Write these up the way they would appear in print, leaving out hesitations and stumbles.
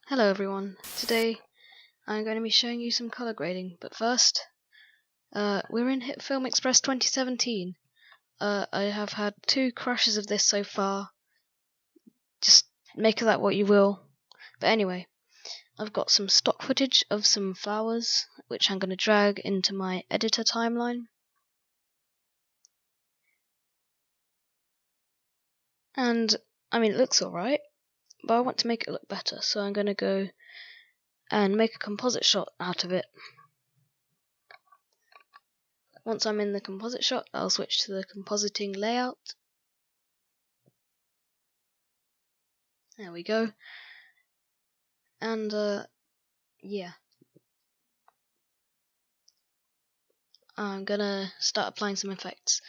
Hello everyone, today I'm going to be showing you some colour grading, but first, we're in Hitfilm Express 2017. I have had 2 crashes of this so far, just make of that what you will. But anyway, I've got some stock footage of some flowers, which I'm going to drag into my editor timeline. And, I mean, it looks alright, but I want to make it look better, so I'm going to go and make a composite shot out of it. Once I'm in the composite shot, I'll switch to the compositing layout. There we go. And yeah, I'm gonna start applying some effects.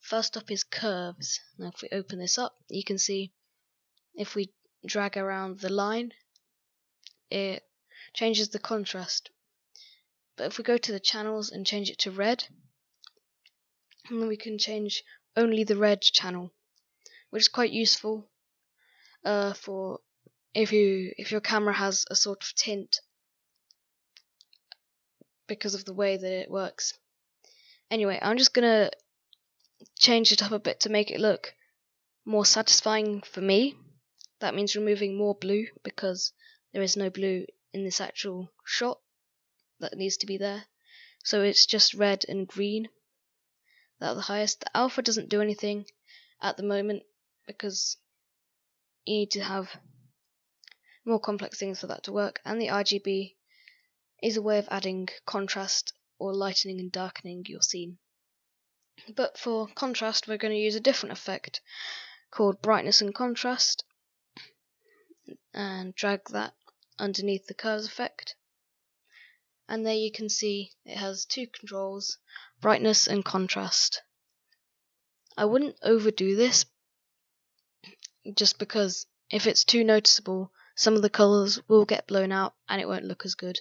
First up is curves. Now if we open this up, you can see if we drag around the line, it changes the contrast. But if we go to the channels and change it to red, then we can change only the red channel, which is quite useful for if your camera has a sort of tint because of the way that it works. Anyway, I'm just gonna change it up a bit to make it look more satisfying for me. That means removing more blue because there is no blue in this actual shot that needs to be there. So it's just red and green that are the highest. The alpha doesn't do anything at the moment because you need to have more complex things for that to work, and the RGB is a way of adding contrast or lightening and darkening your scene. But for contrast, we're going to use a different effect called brightness and contrast, and drag that underneath the curves effect. And there you can see it has 2 controls, brightness and contrast. I wouldn't overdo this just because if it's too noticeable, some of the colours will get blown out and it won't look as good.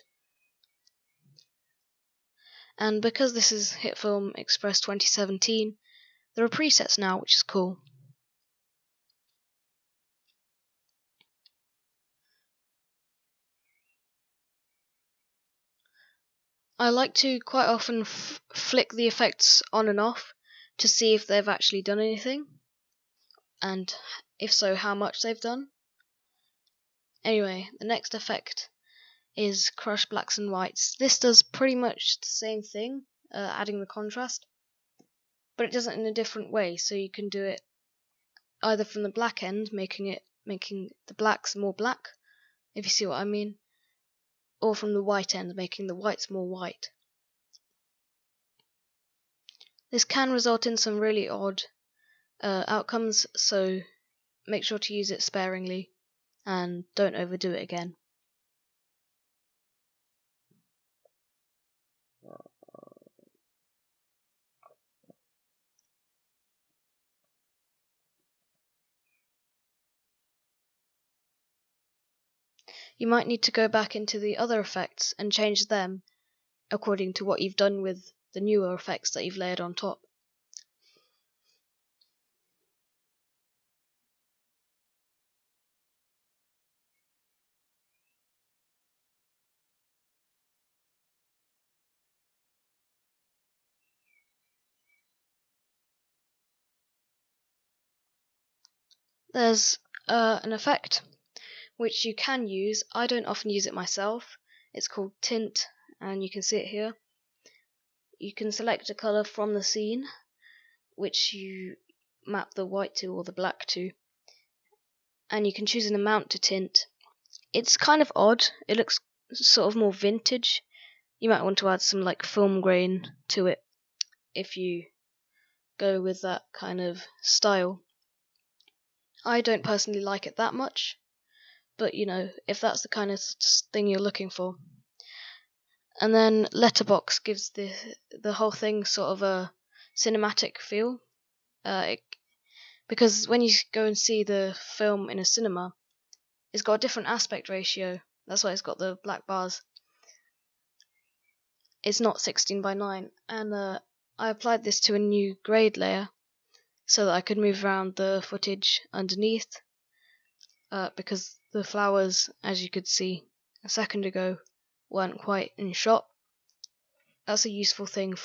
And because this is Hitfilm Express 2017, there are presets now, which is cool. I like to quite often flick the effects on and off to see if they've actually done anything, and if so, how much they've done. Anyway, the next effect is crush blacks and whites. This does pretty much the same thing, adding the contrast, but it does it in a different way. So you can do it either from the black end, making the blacks more black, if you see what I mean, or from the white end, making the whites more white. This can result in some really odd outcomes, so make sure to use it sparingly and don't overdo it again. You might need to go back into the other effects and change them according to what you've done with the newer effects that you've layered on top. There's an effect which you can use. I don't often use it myself. It's called Tint, and you can see it here. You can select a color from the scene which you map the white to or the black to, and you can choose an amount to tint. It's kind of odd. It looks sort of more vintage. You might want to add some like film grain to it if you go with that kind of style. I don't personally like it that much, but you know, if that's the kind of thing you're looking for. And then letterbox gives the whole thing sort of a cinematic feel, because when you go and see the film in a cinema, it's got a different aspect ratio. That's why it's got the black bars. It's not 16:9, and I applied this to a new grade layer so that I could move around the footage underneath, because the flowers, as you could see, a second ago weren't quite in shot. That's a useful tip.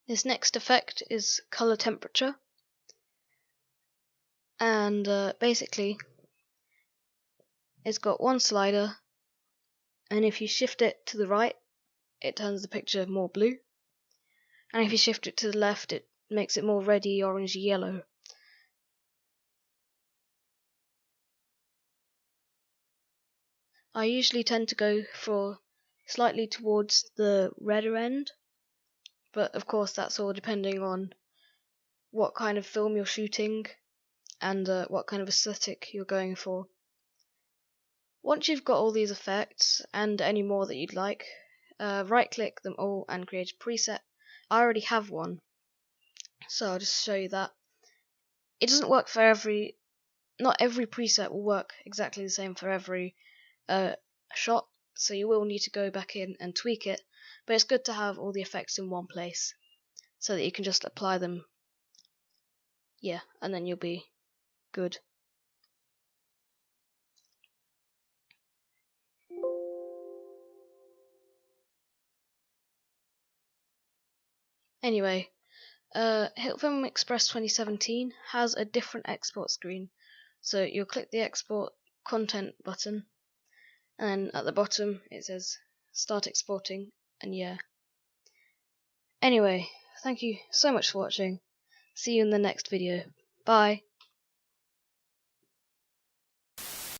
This next effect is color temperature, and basically it's got one slider, and if you shift it to the right it turns the picture more blue, and if you shift it to the left it makes it more reddy, orangey, yellow. I usually tend to go for slightly towards the redder end, but of course that's all depending on what kind of film you're shooting and what kind of aesthetic you're going for. Once you've got all these effects and any more that you'd like, right click them all and create a preset. I already have one, so I'll just show you that. It doesn't work for not every preset will work exactly the same for every shot, so you will need to go back in and tweak it, but it's good to have all the effects in one place so that you can just apply them, and then you'll be good. Anyway, Hitfilm Express 2017 has a different export screen, so you'll click the export content button, and at the bottom it says start exporting, and Anyway, thank you so much for watching. See you in the next video. Bye.